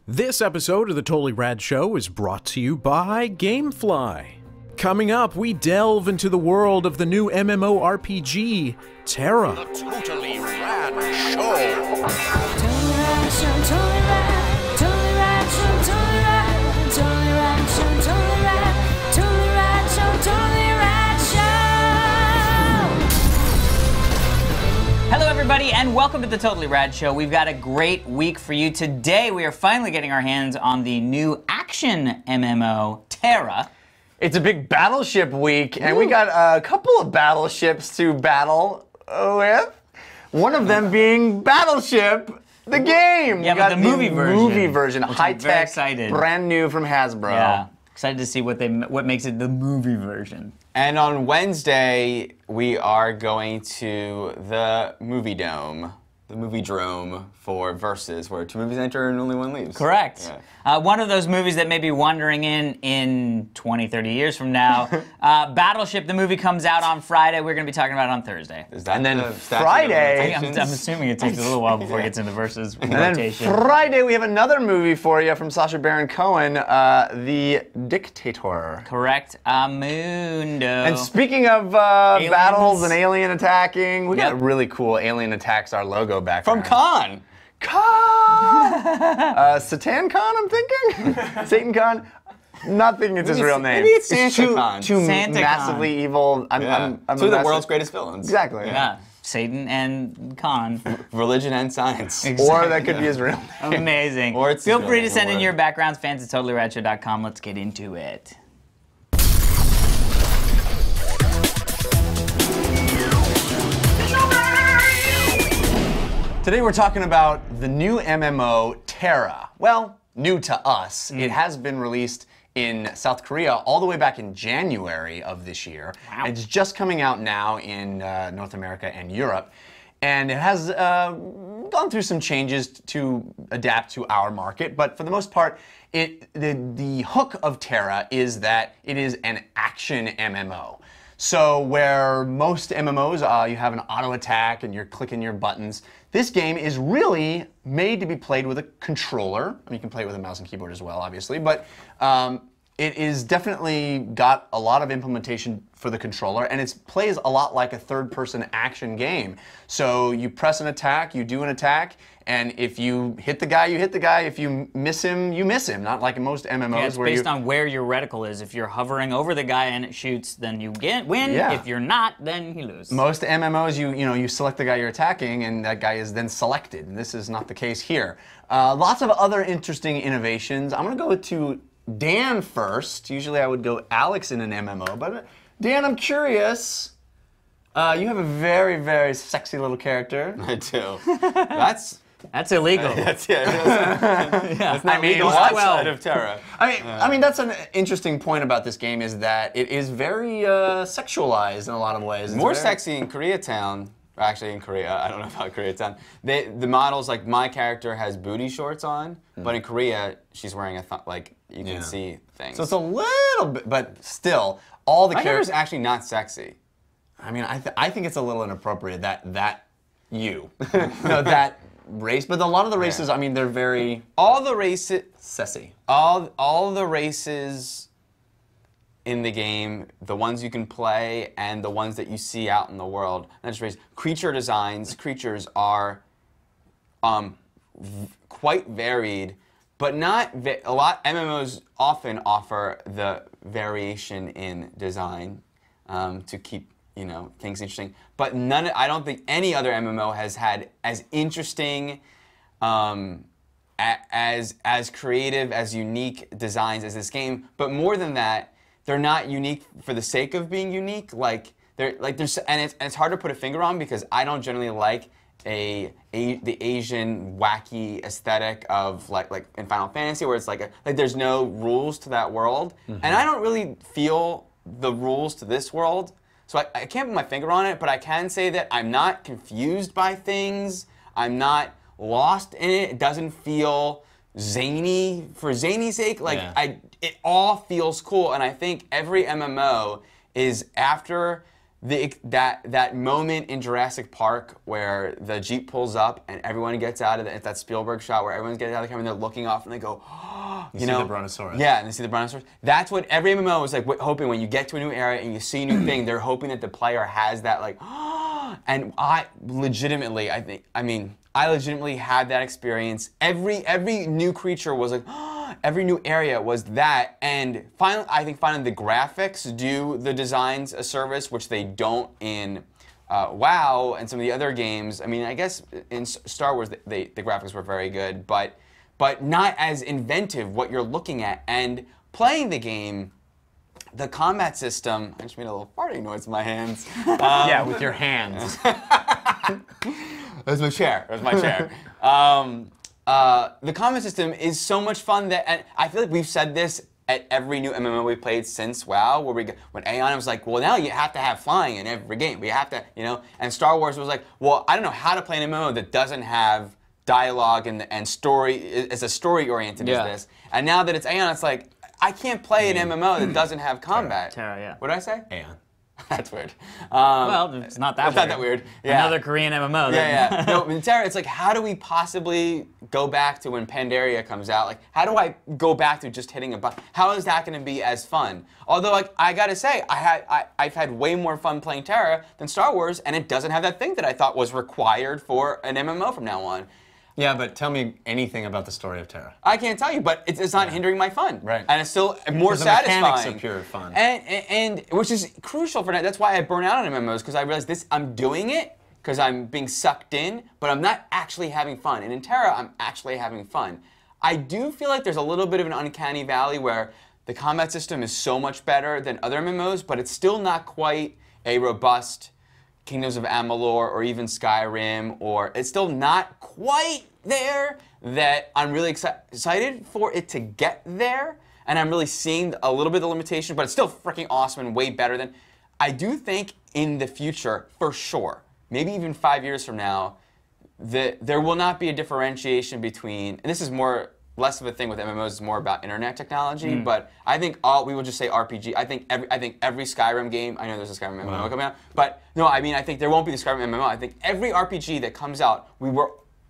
This episode of the Totally Rad Show is brought to you by Gamefly. Coming up, we delve into the world of the new MMORPG, Tera. The Totally Rad Show. Totally Rad Show, Totally Rad, Totally Rad Show, Totally Rad, Totally Rad Show, Totally Rad, Totally Rad Show, Totally Rad Show. Hello everybody and welcome to the Totally Rad Show. We've got a great week for you. Today we are finally getting our hands on the new action MMO, Tera. It's a big battleship week, and we got a couple of battleships to battle with. One of them being Battleship, the game. Yeah, we got but the movie version. Movie version, Which I'm high very tech, excited. brand new from Hasbro. Yeah, excited to see what makes it the movie version. And on Wednesday, we are going to the Movie Dome, the Movie Drome for Versus, where 2 movies enter and only 1 leaves. Correct. Yeah. One of those movies that may be wandering in 20, 30 years from now. Battleship, the movie comes out on Friday. We're going to be talking about it on Thursday. Is that And then the statute of Friday- I'm limitations? assuming it takes a little while before it gets into Versus And then rotation. Friday, we have another movie for you from Sacha Baron Cohen, The Dictator. Correct. Mundo. And speaking of Aliens. battles and alien attacking, we got a Yep. really cool Alien Attacks Our logo back From Khan. Satan Khan, I'm thinking? Satan Khan? Not thinking it's his real name. maybe it's Santa too, Khan. too Santa massively evil. I'm Two a of the massive- world's greatest villains. Exactly. Yeah, Satan and Khan. Religion and science. Or that could be his real name. Amazing. Or it's Feel his free real to name, send in or- your backgrounds, fans at TotallyRadShow.com. Let's get into it. Today we're talking about the new MMO, Tera. Well, new to us. It has been released in South Korea all the way back in January of this year. Wow. And it's just coming out now in North America and Europe. And it has gone through some changes to adapt to our market, but for the most part, the hook of Tera is that it is an action MMO. So where most MMOs, you have an auto attack and you're clicking your buttons, this game is really made to be played with a controller. I mean, you can play it with a mouse and keyboard as well, obviously, but it is definitely got a lot of implementation for the controller, and it plays a lot like a third-person action game. So you press an attack, you do an attack, and if you hit the guy, you hit the guy. If you miss him, you miss him. Not like in most MMOs Yeah, it's where based on where your reticle is. If you're hovering over the guy and it shoots, then you win. Yeah. If you're not, then you lose. Most MMOs, you select the guy you're attacking, and that guy is then selected. And this is not the case here. Lots of other interesting innovations. I'm going to go to Dan first. Usually I would go Alex in an MMO, but Dan, I'm curious. You have a very, very sexy little character. I do. That's illegal. that's not I mean, legal what? outside of Tera. I mean, that's an interesting point about this game is that it is very sexualized in a lot of ways. It's More very- sexy in Koreatown. Actually, in Korea, I don't know about Koreatown. The models, like my character has booty shorts on, but in Korea, she's wearing you can see things. So it's a little bit, but still, all the my character's characters. actually not sexy. I mean, I think it's a little inappropriate that you, no, that race. But a lot of the races, I mean, they're very All the races, sassy. all the races in the game, the ones you can play and the ones that you see out in the world, not just races, creature designs, creatures are quite varied, but not a lot. MMOs often offer the variation in design to keep things interesting, but I don't think any other MMO has had as interesting, as creative, as unique designs as this game. But more than that, they're not unique for the sake of being unique. It's hard to put a finger on because I don't generally like the Asian wacky aesthetic of like in Final Fantasy, where it's like there's no rules to that world, and I don't really feel the rules to this world. So I can't put my finger on it, but I can say that I'm not confused by things. I'm not lost in it. It doesn't feel zany for zany's sake. It all feels cool, and I think every MMO is after that moment in Jurassic Park where the Jeep pulls up and everyone gets out of it's that Spielberg shot where everyone's getting out of the camera and they're looking off and they go, You see the Brontosaurus. Yeah, and they see the Brontosaurus. That's what every MMO is like hoping when you get to a new area and you see a new thing, they're hoping that the player has that like, and I legitimately had that experience. Every new creature was like, every new area was that, and finally the graphics do the designs a service, which they don't in WoW and some of the other games. I mean, I guess in Star Wars the graphics were very good, but not as inventive what you're looking at. And playing the game, the combat system, I just made a little farting noise with my hands. Yeah, with your hands. That's my chair. The combat system is so much fun and I feel like we've said this at every new MMO we played since WoW, when Aeon was like, well, now you have to have flying in every game. We have to, and Star Wars was like, well, I don't know how to play an MMO that doesn't have dialogue and story, is as story-oriented as this. And now that it's Aeon, it's like, I can't play an MMO that doesn't have combat. Tera, yeah. What did I say? Aeon. That's weird. Well, it's not that weird. Not that weird. Yeah. Another Korean MMO. Yeah. No, in Tera, it's like, how do we possibly go back to when Pandaria comes out? Like, how do I go back to just hitting a button? How is that going to be as fun? Although, like, I gotta say, I've had way more fun playing Tera than Star Wars, and it doesn't have that thing that I thought was required for an MMO from now on. Yeah, but tell me anything about the story of Tera. I can't tell you, but it's not hindering my fun. Right. And it's still more the satisfying. mechanics are pure fun. And which is crucial for that. That's why I burn out on MMOs, because I realize I'm doing it because I'm being sucked in, but I'm not actually having fun. And in Tera, I'm actually having fun. I do feel like there's a little bit of an uncanny valley where the combat system is so much better than other MMOs, but it's still not quite a robust Kingdoms of Amalur or even Skyrim, or it's still not quite there that I'm really excited for it to get there, and I'm really seeing a little bit of the limitation, but it's still freaking awesome and way better than. I do think in the future, for sure, maybe even 5 years from now, there will not be a differentiation between, and this is less of a thing with MMOs, it's more about internet technology, but I think we will just say RPG. I think every Skyrim game, I know there's a Skyrim MMO coming out, but no, I mean, I think there won't be the Skyrim MMO. I think every RPG that comes out,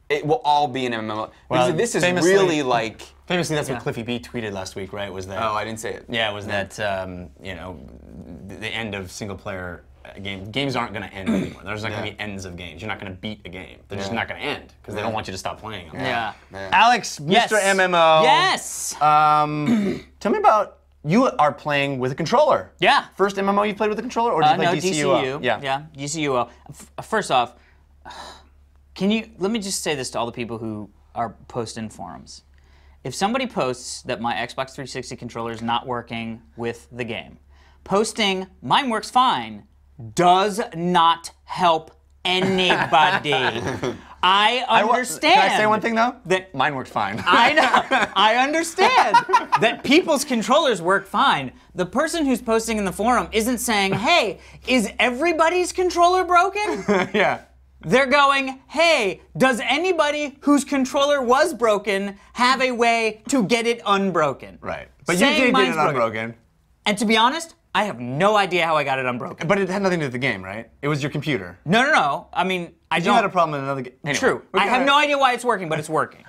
it will all be an MMO. Well, because this is really like... Famously, that's what Cliffy B tweeted last week, right? Was that? Oh, I didn't say it. Yeah, it was that, the end of single-player games aren't going to end anymore. There's not going to be ends of games. You're not going to beat a game. They're just not going to end because they don't want you to stop playing them. Yeah. Alex, Yes. Mr. MMO. Yes! Tell me about, you are playing with a controller. Yeah. First MMO you played with a controller, or did you play No, DCUO? DCU. Yeah, DCUO. First off, let me just say this to all the people who are posting forums. If somebody posts that my Xbox 360 controller is not working with the game, posting mine works fine does not help anybody. I understand. Can I say one thing though? That mine worked fine. I know. I understand that people's controllers work fine. The person who's posting in the forum isn't saying, hey, is everybody's controller broken? Yeah. They're going, hey, does anybody whose controller was broken have a way to get it unbroken? Right. But Saying you did get mine's it unbroken. And to be honest, I have no idea how I got it unbroken. But it had nothing to do with the game, right? It was your computer. No. I mean, I You don't. had a problem in another game. Anyway, True. I have no idea why it's working, but it's working.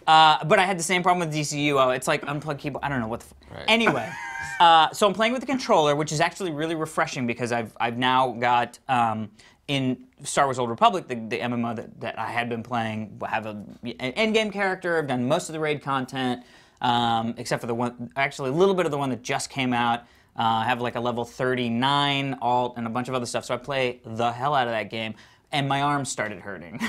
But I had the same problem with DCUO. It's like unplugged keyboard. I don't know what the. Right. Anyway, so I'm playing with the controller, which is actually really refreshing because I've now got in Star Wars Old Republic, the MMO that I had been playing, have an endgame character. I've done most of the raid content, except for the one, actually a little bit of the one that just came out. I have like a level 39 alt and a bunch of other stuff, so I play the hell out of that game. And my arms started hurting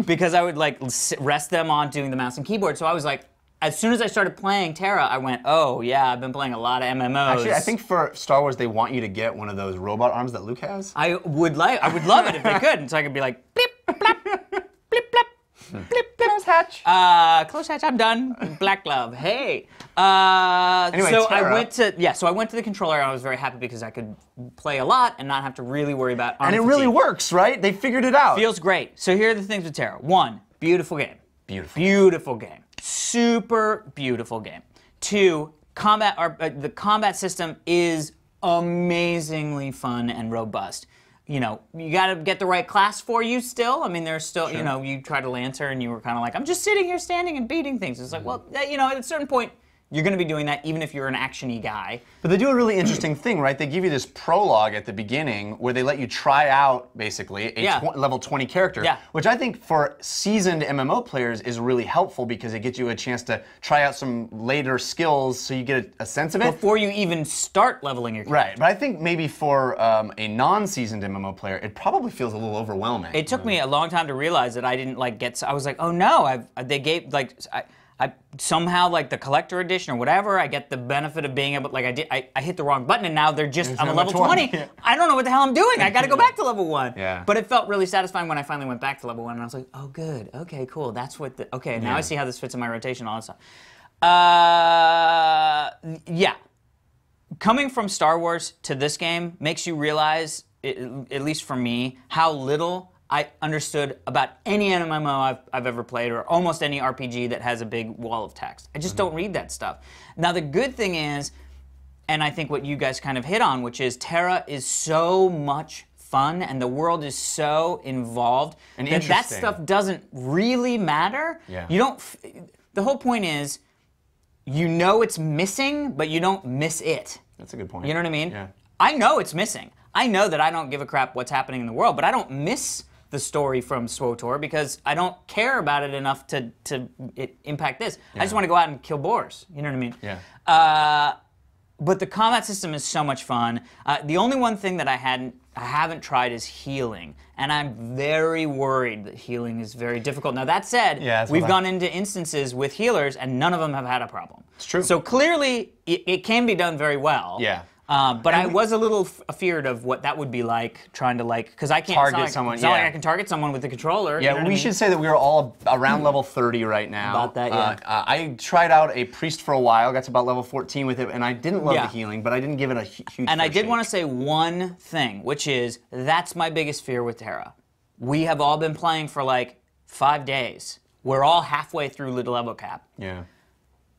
because I would like rest them on doing the mouse and keyboard. So I was like, as soon as I started playing Tera, I went, oh yeah, I've been playing a lot of MMOs. Actually, I think for Star Wars, they want you to get one of those robot arms that Luke has. I would love it if they could, and so I could be like, blip, blap, blip, blap, blip, blip. Close hatch. Close hatch, I'm done. Black glove, hey. Anyway, so Tera. I went to the controller, and I was very happy because I could play a lot and not have to really worry about arm And it fatigue. really works, right? They figured it out. Feels great. So here are the things with Tera. 1, beautiful game. Beautiful. Game. Super beautiful game. 2, the combat system is amazingly fun and robust. you know, you got to get the right class for you still. I mean, there's still, you know, you tried a Lancer and you were kind of like, I'm just sitting here standing and beating things. It's like, well, you know, at a certain point, you're going to be doing that even if you're an action-y guy. But they do a really interesting thing, right? They give you this prologue at the beginning where they let you try out, basically, a level 20 character, which I think for seasoned MMO players is really helpful because it gets you a chance to try out some later skills so you get a sense of it. Before you even start leveling your character. Right, but I think maybe for a non-seasoned MMO player, it probably feels a little overwhelming. It took me a long time to realize that I didn't, like, I was like, oh no, they gave, like, I somehow, like, the collector edition or whatever, I get the benefit of being able, like, I hit the wrong button and now they're just, I'm a level 20. I don't know what the hell I'm doing. I got to go back to level 1. Yeah. But it felt really satisfying when I finally went back to level 1 and I was like, oh, good. Okay, cool. That's what okay, now I see how this fits in my rotation, all that stuff. Yeah. Coming from Star Wars to this game makes you realize, at least for me, how little I understood about any MMO I've ever played, or almost any RPG that has a big wall of text. I just don't read that stuff. Now the good thing is, and I think what you guys kind of hit on, which is Tera is so much fun and the world is so involved and that stuff doesn't really matter. Yeah. You don't. The whole point is, you know it's missing, but you don't miss it. That's a good point. You know what I mean? Yeah. I know it's missing. I know that I don't give a crap what's happening in the world, but I don't miss the story from SWTOR because I don't care about it enough to impact this. I just want to go out and kill boars. You know what I mean? Yeah. But the combat system is so much fun. The only one thing that I haven't tried is healing, and I'm very worried that healing is very difficult. Now that said, we've gone into instances with healers, and none of them have had a problem. It's true. So clearly, it can be done very well. Yeah. But I was a little afeared of what that would be like, trying to, like, because I can't target someone. It's not like I can target someone with the controller. Yeah, you know we should say that we are all around level 30 right now. About that, yeah. I tried out a priest for a while, got to about level 14 with it, and I didn't love the healing, but I didn't give it a huge. And I did want to say one thing, which is that's my biggest fear with Tera. We have all been playing for like 5 days. We're all halfway through the level cap. Yeah.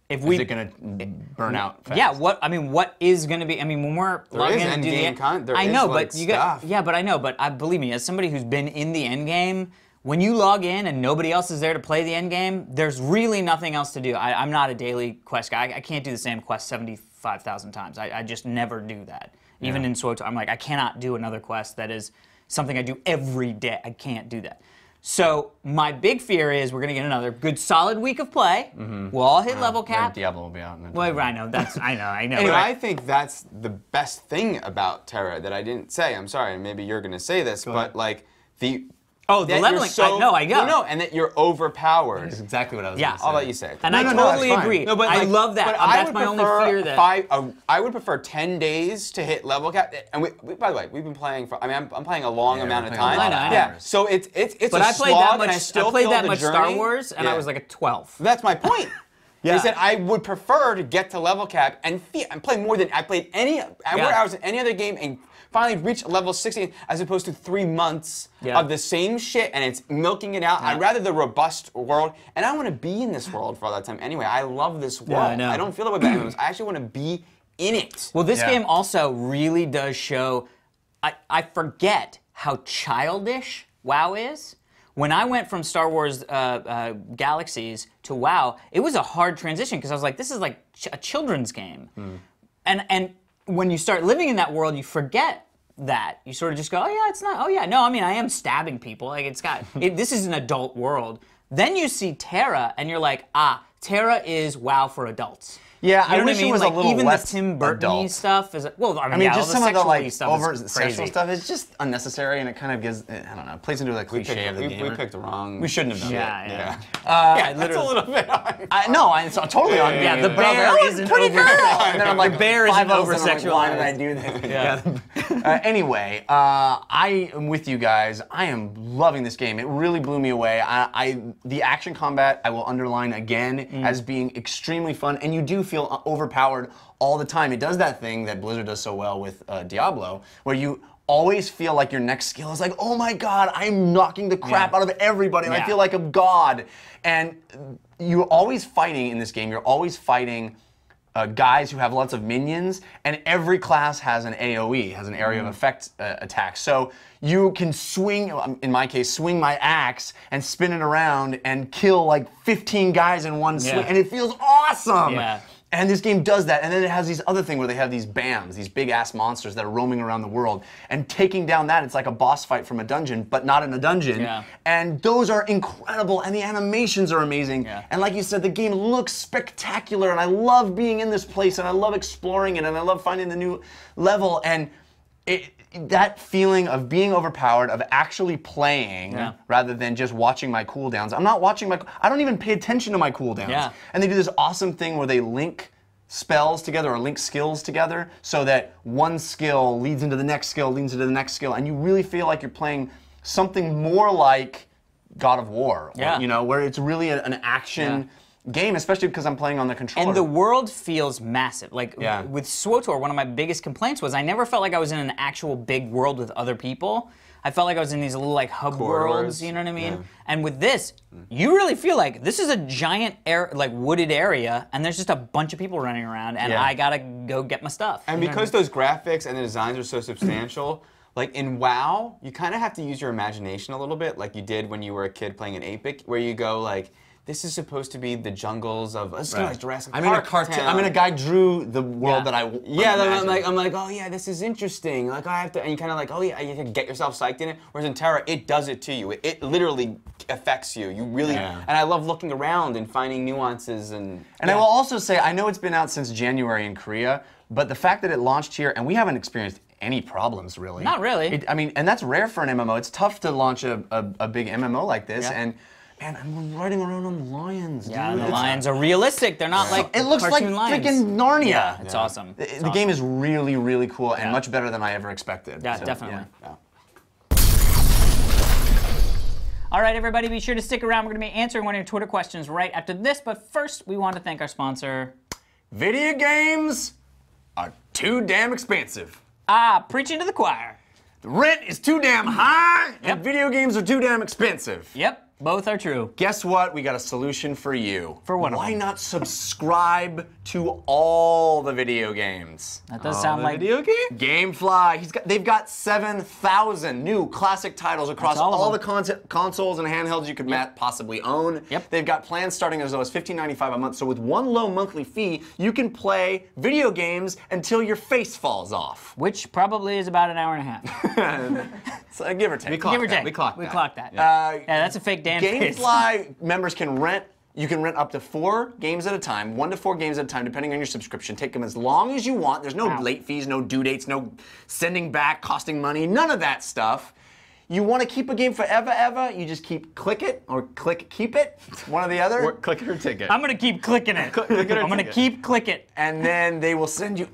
If we, is it going to burn out fast? Yeah, what is going to be, I mean, when we're logging in and do the content, I know, but you got, yeah, but I know, but believe me, as somebody who's been in the end game, when you log in and nobody else is there to play the end game, there's really nothing else to do. I'm not a daily quest guy. I can't do the same quest 75,000 times. I just never do that. Even in SWTOR, I'm like, I cannot do another quest that is something I do every day. I can't do that. So my big fear is we're gonna get another good solid week of play. We'll all hit level cap. Diablo will be out. Well, I know. I know. Anyway, I think that's the best thing about Tera that I didn't say. I'm sorry, maybe you're gonna say this, but like the the leveling. I know. No, and that you're overpowered. That's exactly what I was Yeah. going to say. I'll let you say it. And I totally agree. No, but I like, love that. But That's my only fear. That I would prefer 10 days to hit level cap. And we, by the way, we've been playing for. I mean, I'm playing a long amount of time. I know. Yeah. So it's but a I played slog, that much. and I still played feel that the much journey. Star Wars, and I was like a 12. That's my point. I said I would prefer to get to level cap and play more than I played more hours in any other game and finally reach level 16 as opposed to 3 months of the same shit and it's milking it out. I'd rather the robust world, and I want to be in this world for all that time anyway. I love this world. I know. I don't feel that way about MMOs. I actually want to be in it. Well, this game also really does show. I forget how childish WoW is. When I went from Star Wars Galaxies to WoW, it was a hard transition because I was like, this is like a children's game. And when you start living in that world, you forget that. You sort of just go, oh yeah, it's not, oh yeah, no, I mean, I am stabbing people. Like, it's got, this is an adult world. Then you see Tera, and you're like, Tera is WoW for adults. Yeah, you know I wish what I mean? it was like, a little even less the Tim Burton-y stuff is, well, I mean, just all some of the like stuff over is sexual crazy. stuff is just unnecessary, and it kind of gives, I don't know, plays into the cliche of the game. We picked the wrong. We shouldn't have done Yeah. that. That's a little bit. No, it's totally on me. Yeah, the But I was bear like, oh, isn't pretty over. girl. And then I'm like, The bear isn't 5 levels in, I'm like, over-sexualized. why did I do this? Anyway, I am with you guys. I am loving this game. It really blew me away. The action combat, I will underline again, as being extremely fun, and you do feel overpowered all the time. It does that thing that Blizzard does so well with Diablo, where you always feel like your next skill is like, oh my god, I'm knocking the crap out of everybody, and I feel like a god. And you're always fighting in this game. You're always fighting guys who have lots of minions, and every class has an AoE, has an area of effect attack. So you can swing, in my case, swing my axe and spin it around and kill like 15 guys in one swing, and it feels awesome. Yeah. And this game does that, and then it has these other thing where they have these BAMs, these big-ass monsters that are roaming around the world, and taking down that, it's like a boss fight from a dungeon, but not in a dungeon. Yeah. And those are incredible, and the animations are amazing. Yeah. And like you said, the game looks spectacular, and I love being in this place, and I love exploring it, and I love finding the new level, and that feeling of being overpowered, of actually playing, rather than just watching my cooldowns. I'm not watching I don't even pay attention to my cooldowns. Yeah. And they do this awesome thing where they link spells together or link skills together so that one skill leads into the next skill, leads into the next skill, and you really feel like you're playing something more like God of War, or, you know, where it's really an action game, especially because I'm playing on the controller. And the world feels massive. Like with SWTOR, one of my biggest complaints was I never felt like I was in an actual big world with other people. I felt like I was in these little like hub worlds, you know what I mean? Yeah. And with this, you really feel like this is a giant like wooded area, and there's just a bunch of people running around, and I gotta go get my stuff. And because those graphics and the designs are so substantial, like in WoW, you kind of have to use your imagination a little bit, like you did when you were a kid playing an 8-bit, where you go like, this is supposed to be the jungles of Jurassic Park. I'm in a cartoon. I mean, a guy drew the world that I I'm like, oh yeah, this is interesting. Like I have to, and you kind of like, oh yeah, you can get yourself psyched in it. Whereas in Tera, it does it to you. It literally affects you. You really, and I love looking around and finding nuances and. And I will also say, I know it's been out since January in Korea, but the fact that it launched here, and we haven't experienced any problems really. Not really. I mean, and that's rare for an MMO. It's tough to launch a big MMO like this, and I'm riding around on lions, dude. Yeah, the lions are realistic. They're not like it looks like lions. freaking Narnia. Yeah, it's awesome. The game is really, really cool and much better than I ever expected. Yeah, so, definitely. Yeah. All right, everybody, be sure to stick around. We're going to be answering one of your Twitter questions right after this. But first, we want to thank our sponsor. Video games are too damn expensive. Preaching to the choir. The rent is too damn high, and video games are too damn expensive. Yep. Both are true. Guess what? We got a solution for you. For one of them. Why not subscribe to all the video games? That does sound like video game? GameFly. They've got 7,000 new classic titles across all the consoles and handhelds you could possibly own. Yep. They've got plans starting as low as $15.95 a month. So with one low monthly fee, you can play video games until your face falls off. Which probably is about an hour and a half. So, give or take. Give or take. We clocked that. Yeah. That's a fake damn face. GameFly members can rent. You can rent up to 4 games at a time, 1 to 4 games at a time, depending on your subscription. Take them as long as you want. There's no late fees, no due dates, no sending back, costing money, none of that stuff. You want to keep a game forever, ever, you just click it, or keep it, one or the other. Or click it or take it. I'm going to keep clicking it. I'm going to keep click it. And then they will send you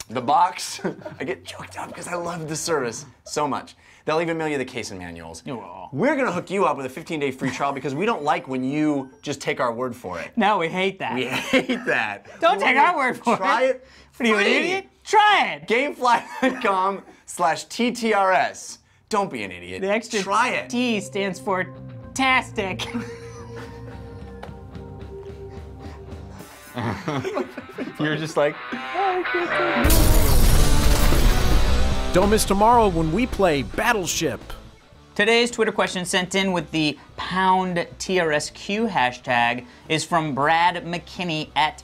the box. I get choked up because I love the service so much. They'll even mail you the case and manuals. We're going to hook you up with a 15-day free trial because we don't like when you just take our word for it. No, we hate that. We hate that. Don't take our word for it. Try it. What are you, an idiot? Try it. Gamefly.com/TTRS. Don't be an idiot. The extra Try it. T stands for tastic. You're just like. Don't miss tomorrow when we play Battleship. Today's Twitter question sent in with the #TRSQ hashtag is from Brad McKinney at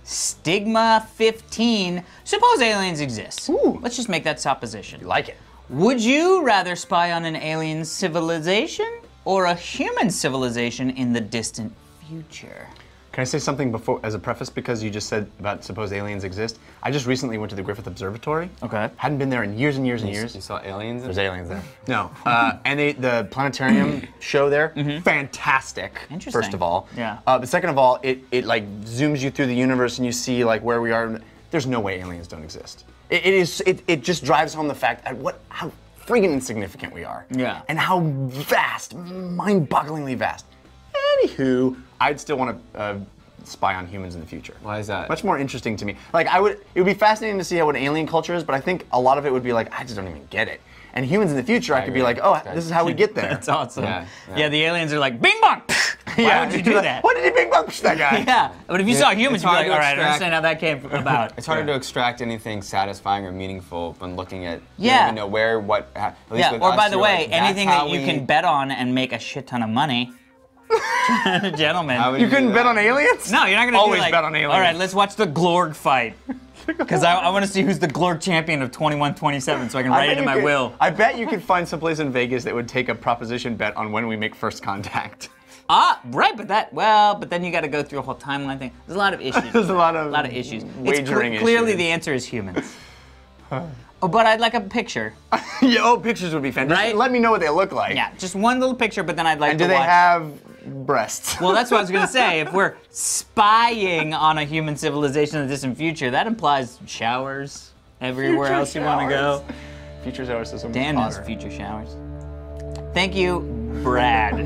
Stigma15. Suppose aliens exist. Ooh. Let's just make that supposition. You like it? Would you rather spy on an alien civilization or a human civilization in the distant future? Can I say something before, as a preface, because you just said about suppose aliens exist? I just recently went to the Griffith Observatory. Okay. Hadn't been there in years and years and years. You saw aliens? There's aliens there. No. And the planetarium show there, fantastic. Interesting. First of all. Yeah. But second of all, it like zooms you through the universe and you see like where we are. There's no way aliens don't exist. It just drives home the fact at how friggin' insignificant we are. Yeah. And how vast, mind-bogglingly vast. Anywho, I'd still want to spy on humans in the future. Why is that? Much more interesting to me. Like it would be fascinating to see how an alien culture is, but I think a lot of it would be like, I just don't even get it. And humans in the future, I could be like, oh, this is how we get there. That's awesome. Yeah. Yeah, the aliens are like, bing bong! Why would you do that? Why did he big punch that guy? Yeah, but if you saw humans, it's you'd be hard like, to all right, I extract- understand how that came about. It's harder to extract anything satisfying or meaningful when looking at. Yeah. You don't even know where, what. At least Yeah, with or us, by the you're way, like, that's anything how that you we- can bet on and make a shit ton of money. Gentlemen. How would You do couldn't bet that? on aliens? No, you're not gonna Always do like, bet on aliens. all right, let's watch the Glorg fight. Because I want to see who's the Glorg champion of 21-27 so I can write it in my will. I bet you could find someplace in Vegas that would take a proposition bet on when we make first contact. Right, but then you got to go through a whole timeline thing. There's a lot of issues. There's a lot of issues. wagering Clearly issues. the answer is humans. Oh, but I'd like a picture. Yeah, pictures would be fantastic. Right? Let me know what they look like. Yeah, just one little picture, but then I'd like And to do they watch. have breasts? Well, that's what I was going to say. If we're spying on a human civilization in the distant future, that implies showers everywhere Future else you want to go. Future solar system. Dan knows Potter. future showers. Thank you, Brad.